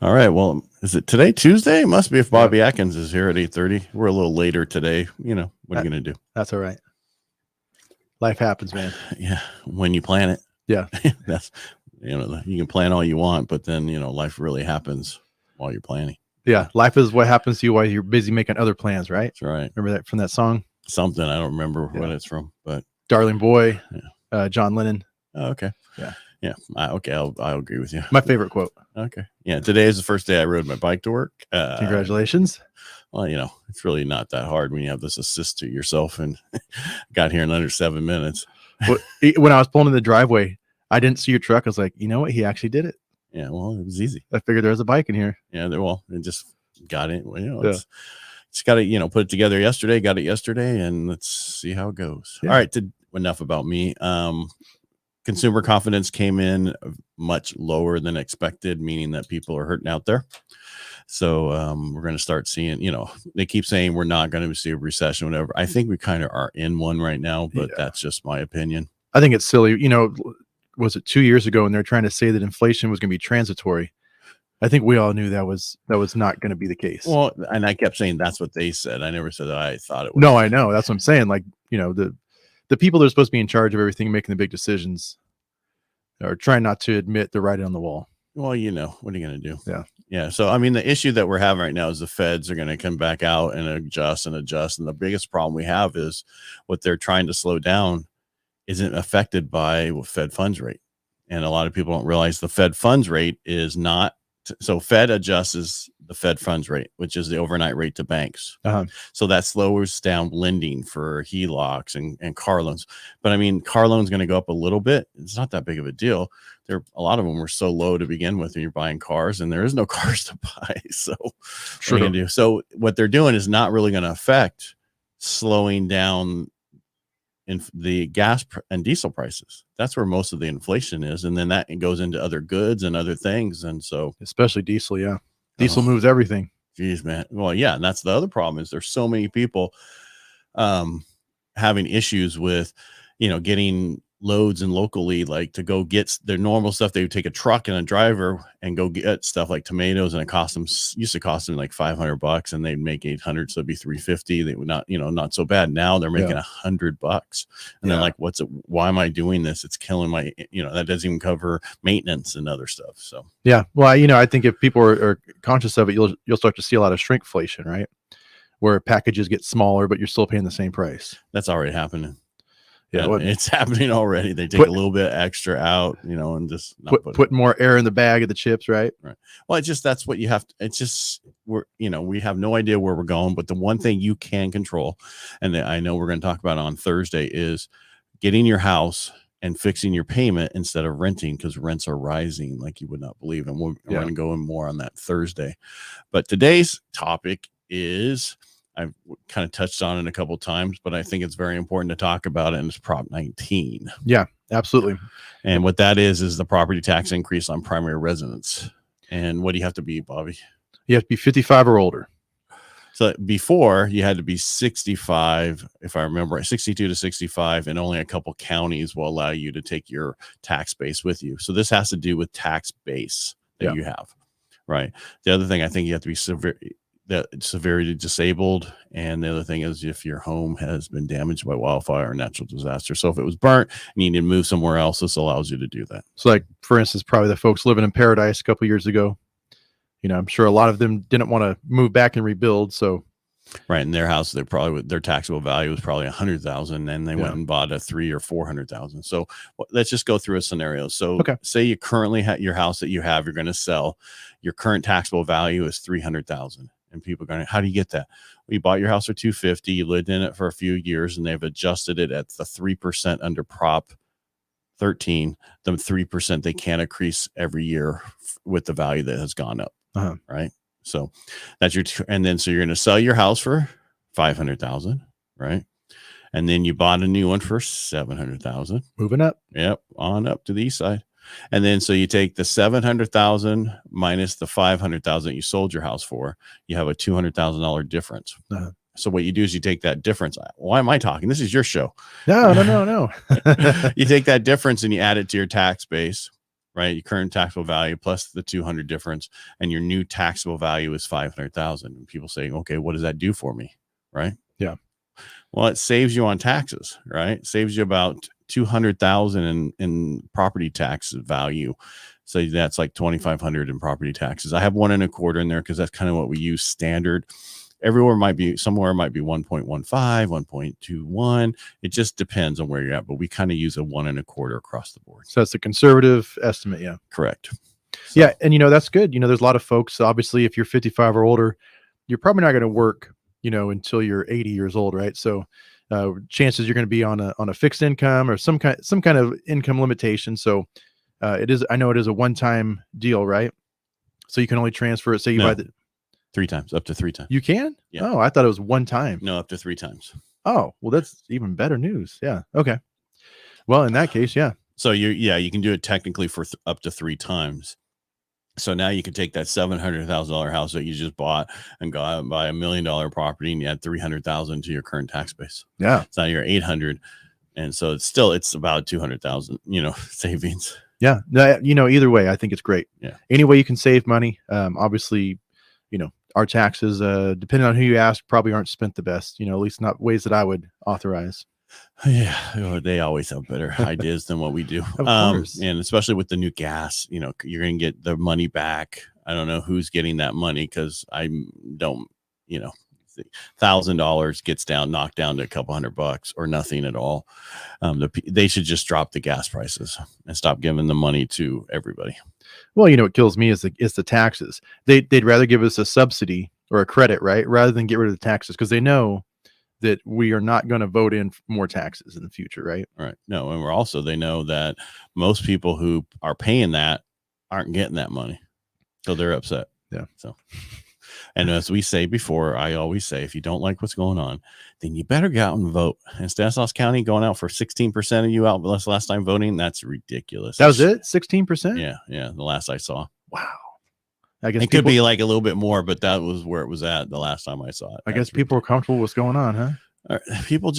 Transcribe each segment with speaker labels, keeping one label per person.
Speaker 1: All right. Well, is it today Tuesday? It must be if Bobby Atkins is here at 8:30. We're a little later today. What are you going to do?
Speaker 2: That's all right. Life happens, man.
Speaker 1: Yeah. When you plan it.
Speaker 2: Yeah.
Speaker 1: That's, you can plan all you want, but then, life really happens while you're planning.
Speaker 2: Yeah. Life is what happens to you while you're busy making other plans, right?
Speaker 1: That's right.
Speaker 2: Remember that from that song?
Speaker 1: Something. I don't remember what it's from, but
Speaker 2: Darling Boy, John Lennon.
Speaker 1: Oh, okay.
Speaker 2: Yeah.
Speaker 1: Yeah. Okay. I'll agree with you.
Speaker 2: My favorite quote.
Speaker 1: Okay. Yeah. Today is the first day I rode my bike to work.
Speaker 2: Congratulations.
Speaker 1: Well, it's really not that hard when you have this assist to yourself, and got here in under 7 minutes.
Speaker 2: When I was pulling in the driveway, I didn't see your truck. I was like, you know what? He actually did it.
Speaker 1: Yeah. Well, it was easy.
Speaker 2: I figured there was a bike in here.
Speaker 1: Yeah. It just got it. It's got to, put it together yesterday, got it yesterday, and let's see how it goes. Yeah. All right. Enough about me. Consumer confidence came in much lower than expected, meaning that people are hurting out there. So we're going to start seeing, they keep saying we're not going to see a recession, whatever. I think we kind of are in one right now, but that's just my opinion.
Speaker 2: I think it's silly. Was it 2 years ago and they're trying to say that inflation was going to be transitory? I think we all knew that was not going to be the case.
Speaker 1: Well, and I kept saying that's what they said. I never said that I thought it was.
Speaker 2: No, I know. That's what I'm saying. Like, the people that are supposed to be in charge of everything, making the big decisions, are trying not to admit they're right on the wall.
Speaker 1: Well, what are you going to do?
Speaker 2: Yeah.
Speaker 1: Yeah. So, I mean, the issue that we're having right now is the feds are going to come back out and adjust. And the biggest problem we have is what they're trying to slow down isn't affected by Fed funds rate. And a lot of people don't realize the Fed funds rate is not. So Fed adjusts the Fed funds rate, which is the overnight rate to banks. So that slows down lending for HELOCs and car loans. But I mean, car loans going to go up a little bit. It's not that big of a deal. A lot of them were so low to begin with when you're buying cars, and there is no cars to buy. So
Speaker 2: sure.
Speaker 1: What do? So what they're doing is not really going to affect slowing down in the gas and diesel prices. That's where most of the inflation is. And then that goes into other goods and other things. And so
Speaker 2: especially diesel. Yeah. Diesel moves everything.
Speaker 1: Geez, man. Well, yeah. And that's the other problem is there's so many people having issues with, getting loads and locally, like to go get their normal stuff. They would take a truck and a driver and go get stuff like tomatoes, and it used to cost them like $500 and they'd make 800. So it'd be 350. They would not, not so bad. Now they're making $100 and they're like, why am I doing this? It's killing my, that doesn't even cover maintenance and other stuff. So,
Speaker 2: yeah. Well, I think if people are conscious of it, you'll start to see a lot of shrinkflation, right? Where packages get smaller, but you're still paying the same price.
Speaker 1: That's already happening.
Speaker 2: Yeah,
Speaker 1: it's happening already. They take a little bit extra out, and just
Speaker 2: put more air in the bag of the chips, right?
Speaker 1: Right. Well, that's what you have to. It's just we have no idea where we're going. But the one thing you can control, and I know we're going to talk about on Thursday, is getting your house and fixing your payment instead of renting, because rents are rising like you would not believe. And we're going to go in more on that Thursday. But today's topic is, I've kind of touched on it a couple of times, but I think it's very important to talk about it. And it's Prop 19.
Speaker 2: Yeah, absolutely.
Speaker 1: And what that is the property tax increase on primary residence. And what do you have to be, Bobby?
Speaker 2: You have to be 55 or older.
Speaker 1: So before you had to be 65, if I remember right, 62 to 65, and only a couple counties will allow you to take your tax base with you. So this has to do with tax base that you have, right? The other thing, I think you have to be severely disabled, and the other thing is if your home has been damaged by wildfire or natural disaster. So if it was burnt and you need to move somewhere else, this allows you to do that.
Speaker 2: So, like, for instance, probably the folks living in Paradise a couple of years ago, I'm sure a lot of them didn't want to move back and rebuild. So
Speaker 1: right, in their house, their taxable value was probably 100,000, and they went and bought a 300,000 or 400,000. So let's just go through a scenario. So say you currently have your house that you're going to sell, your current taxable value is 300,000. And people are going, how do you get that? Well, you bought your house for 250, you lived in it for a few years, and they've adjusted it at the 3% under Prop 13. The 3% they can't increase every year with the value that has gone up. Right. So that's and then so you're going to sell your house for 500,000, right? And then you bought a new one for 700,000.
Speaker 2: Moving up.
Speaker 1: Yep, on up to the east side. And then so you take the 700,000 minus the 500,000 you sold your house for, you have a $200,000 difference. So what you do is you take that difference. Why am I talking? This is your show.
Speaker 2: No.
Speaker 1: You take that difference and you add it to your tax base. right? Your current taxable value plus the 200 difference, and your new taxable value is 500,000. And people say, okay, what does that do for me? Right?
Speaker 2: Yeah.
Speaker 1: Well, it saves you on taxes, right? It saves you about 200,000 in property tax value. So that's like 2,500 in property taxes. I have 1.25 in there because that's kind of what we use standard. Somewhere might be 1.15, 1.21. It just depends on where you're at, but we kind of use a 1.25 across the board.
Speaker 2: So that's a conservative estimate. Yeah.
Speaker 1: Correct.
Speaker 2: So. Yeah. And, that's good. There's a lot of folks, obviously, if you're 55 or older, you're probably not going to work, until you're 80 years old. Right. So chances you're going to be on a fixed income or some kind of income limitation. So I know it is a one-time deal, right? So you can only transfer it. Say you buy the
Speaker 1: 3 times, up to 3 times.
Speaker 2: You can?
Speaker 1: Yeah.
Speaker 2: Oh, I thought it was one time.
Speaker 1: No, up to 3 times.
Speaker 2: Oh, well, that's even better news. Yeah. Okay. Well, in that case, yeah.
Speaker 1: So you can do it technically for up to 3 times. So now you can take that $700,000 house that you just bought and go out and buy $1 million property, and you add 300,000 to your current tax base.
Speaker 2: Yeah.
Speaker 1: So now you're 800, and so it's about 200,000, savings.
Speaker 2: Yeah. Either way, I think it's great.
Speaker 1: Yeah.
Speaker 2: Any way you can save money. Obviously, our taxes, depending on who you ask, probably aren't spent the best, at least not ways that I would authorize.
Speaker 1: Yeah, they always have better ideas than what we do.
Speaker 2: Of course.
Speaker 1: And especially with the new gas, you're going to get the money back. I don't know who's getting that money because I don't, $1,000 gets knocked down to a couple $100 or nothing at all. They should just drop the gas prices and stop giving the money to everybody.
Speaker 2: Well, what kills me is the taxes. They'd rather give us a subsidy or a credit, right? Rather than get rid of the taxes, because they know that we are not going to vote in more taxes in the future, right?
Speaker 1: Right. No, and they know that most people who are paying that aren't getting that money. So they're upset.
Speaker 2: Yeah.
Speaker 1: So, and as we say before, I always say, if you don't like what's going on, then you better go out and vote. And Stanislaus County going out for 16% of you out last time voting, that's ridiculous.
Speaker 2: That was it? 16%?
Speaker 1: Yeah. The last I saw.
Speaker 2: Wow. I guess
Speaker 1: it could be like a little bit more, but that was where it was at the last time I saw it.
Speaker 2: I guess people are comfortable with what's going on, huh?
Speaker 1: People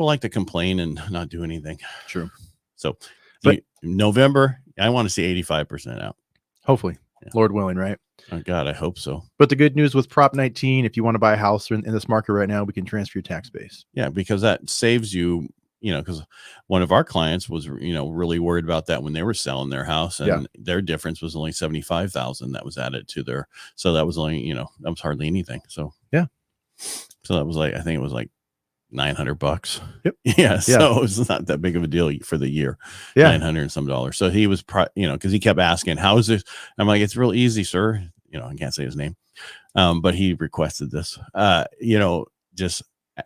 Speaker 1: like to complain and not do anything.
Speaker 2: True.
Speaker 1: So November, I want to see 85% out.
Speaker 2: Hopefully. Yeah. Lord willing, right?
Speaker 1: Oh God, I hope so.
Speaker 2: But the good news with Prop 19, if you want to buy a house in this market right now, we can transfer your tax base.
Speaker 1: Yeah, because that saves you, because one of our clients was, really worried about that when they were selling their house, and their difference was only 75,000 that was added to their. So that was only, that was hardly anything. So
Speaker 2: yeah.
Speaker 1: So that was I think it was like $900.
Speaker 2: Yep.
Speaker 1: Yeah. So it's not that big of a deal for the year. Yeah. $900 and some dollars. So he was, because he kept asking, how is this? I'm like, it's real easy, sir. I can't say his name. But he requested this, just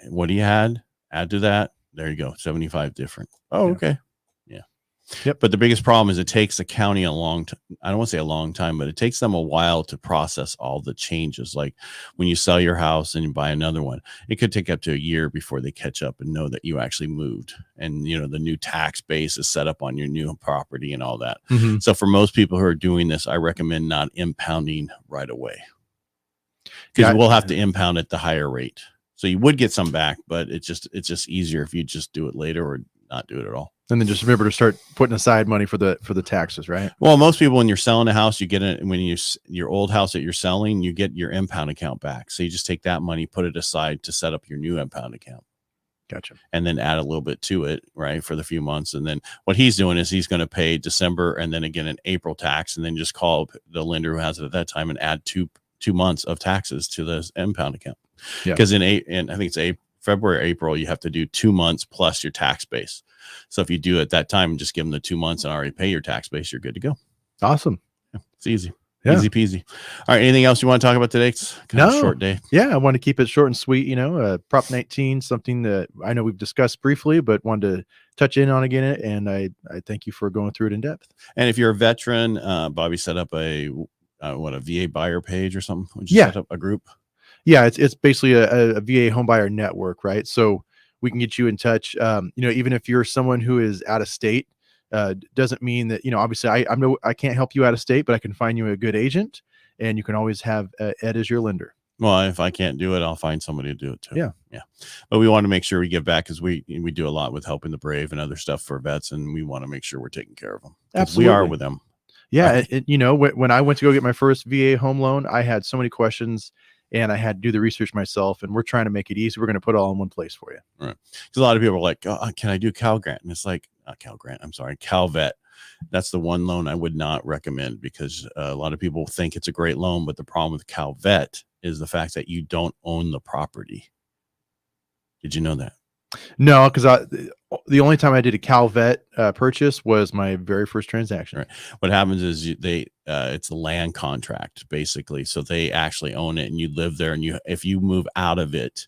Speaker 1: what he had, add to that. There you go. 75 different. Oh, yeah. Okay. Yeah.
Speaker 2: Yep.
Speaker 1: But the biggest problem is it takes the county a long time. I don't want to say a long time, but it takes them a while to process all the changes. Like when you sell your house and you buy another one, it could take up to a year before they catch up and know that you actually moved. And, the new tax base is set up on your new property and all that.
Speaker 2: Mm-hmm.
Speaker 1: So for most people who are doing this, I recommend not impounding right away, because we'll have to impound at the higher rate. So you would get some back, but it's just easier if you just do it later or not do it at all.
Speaker 2: And then just remember to start putting aside money for the taxes, right?
Speaker 1: Well, most people, when you're selling a house, you get it when your old house that you're selling, you get your impound account back. So you just take that money, put it aside to set up your new impound account.
Speaker 2: Gotcha.
Speaker 1: And then add a little bit to it, right, for the few months. And then what he's doing is he's going to pay December and then again an April tax, and then just call the lender who has it at that time and add two months of taxes to the impound account. Because in I think it's February, April, you have to do 2 months plus your tax base. So if you do it at that time, just give them the 2 months and already pay your tax base, you're good to go.
Speaker 2: Awesome.
Speaker 1: Yeah, it's easy. Yeah. Easy peasy. All right. Anything else you want to talk about today? It's kind of a short day.
Speaker 2: Yeah. I want to keep it short and sweet. Prop 19, something that I know we've discussed briefly, but wanted to touch in on again. And I thank you for going through it in depth.
Speaker 1: And if you're a veteran, Bobby set up a VA buyer page or something. Would you set up a group?
Speaker 2: Yeah. It's basically a VA home buyer network, right? So we can get you in touch. Even if you're someone who is out of state, doesn't mean that, obviously I can't help you out of state, but I can find you a good agent, and you can always have Ed as your lender.
Speaker 1: Well, if I can't do it, I'll find somebody to do it too.
Speaker 2: Yeah.
Speaker 1: But we want to make sure we give back, because we do a lot with helping the brave and other stuff for vets, and we want to make sure we're taking care of them.
Speaker 2: Absolutely.
Speaker 1: We are with them.
Speaker 2: Yeah.
Speaker 1: Right?
Speaker 2: When I went to go get my first VA home loan, I had so many questions and I had to do the research myself, and we're trying to make it easy. We're going to put it all in one place for you.
Speaker 1: Right. Because a lot of people are like, oh, can I do Cal Grant? And it's like, Cal Grant, I'm sorry, Cal Vet. That's the one loan I would not recommend, because a lot of people think it's a great loan, but the problem with Cal Vet is the fact that you don't own the property. Did you know that?
Speaker 2: No, because the only time I did a Cal Vet purchase was my very first transaction.
Speaker 1: Right. What happens is it's a land contract basically, so they actually own it, and you live there, and if you move out of it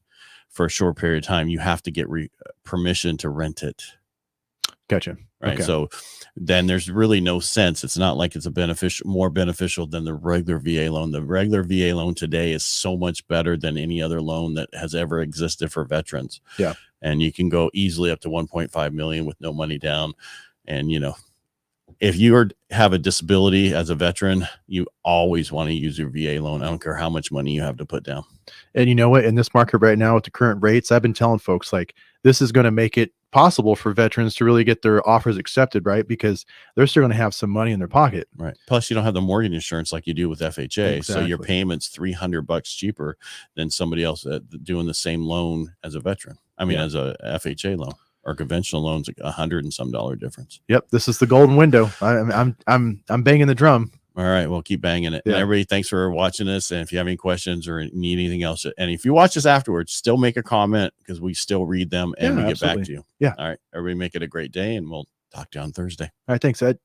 Speaker 1: for a short period of time, you have to get permission to rent it.
Speaker 2: Gotcha.
Speaker 1: Right.
Speaker 2: Okay.
Speaker 1: So then there's really no sense. It's not like it's more beneficial than the regular VA loan. The regular VA loan today is so much better than any other loan that has ever existed for veterans.
Speaker 2: Yeah.
Speaker 1: And you can go easily up to 1.5 million with no money down. And, if you have a disability as a veteran, you always want to use your VA loan. I don't care how much money you have to put down.
Speaker 2: And you know what? In this market right now with the current rates, I've been telling folks, like, this is going to make it possible for veterans to really get their offers accepted, right? Because they're still going to have some money in their pocket.
Speaker 1: Right. Plus, you don't have the mortgage insurance like you do with FHA.
Speaker 2: Exactly.
Speaker 1: So your payment's $300 cheaper than somebody else doing the same loan as a veteran. I mean, as a FHA loan. Or conventional loans, $100 and some difference.
Speaker 2: Yep, this is the golden window. I'm banging the drum.
Speaker 1: All right, well, keep banging it.
Speaker 2: Yeah.
Speaker 1: And everybody, thanks for watching this. And if you have any questions or need anything else, and if you watch this afterwards, still make a comment, because we still read them and we get back to you.
Speaker 2: Yeah.
Speaker 1: All right, everybody, make it a great day, and we'll talk to you on Thursday.
Speaker 2: All right, thanks, Ed.